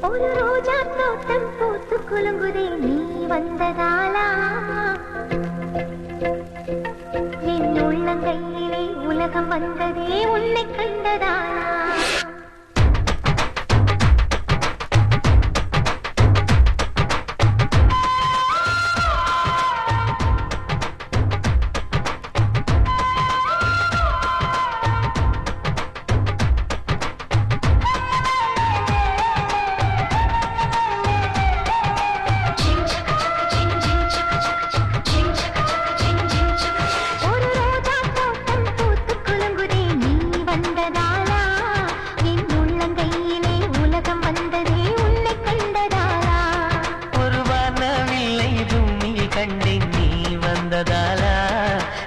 ஒரு ரோஜா தோட்டம் பூத்து குலுங்குதே நீ வந்ததாலா என் உள்ளங்கையிலே உலகம் வந்ததே உன்னை கண்டதாலா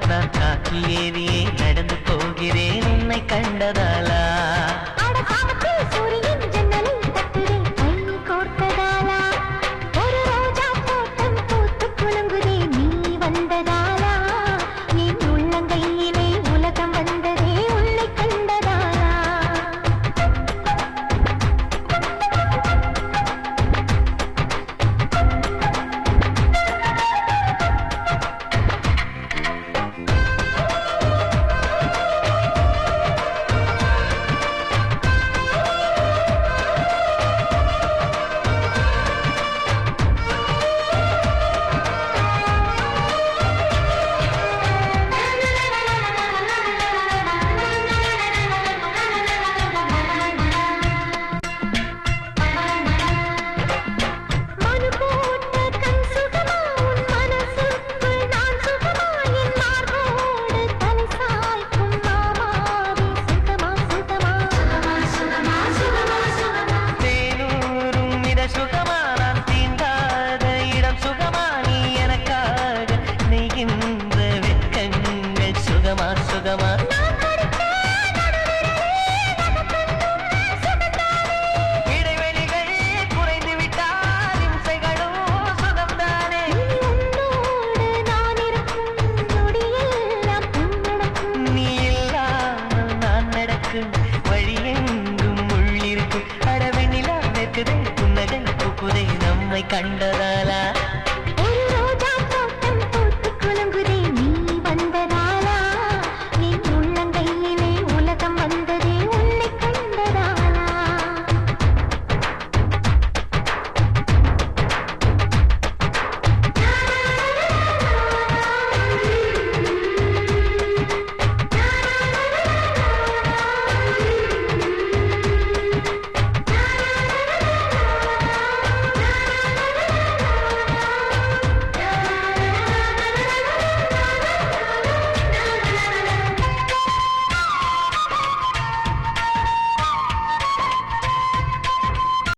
நான் காற்றில் ஏறியே நடந்து போகிறேன் உன்னை கண்டதாலா சூரியன் ஜன்னலை தட்டுதே கை கோர்த்ததாலா ஒரு ரோஜா தோட்டம் பூத்து குலுங்குதே நீ வந்ததாலா என் உள்ளங்கையிலே உலகம் வந்ததே உன்னை கண்டதாலா இடைவெளிகள் குறைந்து விட்டால் இம்சைகளும் சுகம்தானே நான் இருக்கும் நொடியெல்லாம் நடக்கும் நீ இல்லாமல் நான் நடக்கும் வழியெங்கும் உள்ளிருக்கும் அடவெண்ணிலா நிற்குதே புன்னகை பூக்குதே நம்மை கண்டதாலா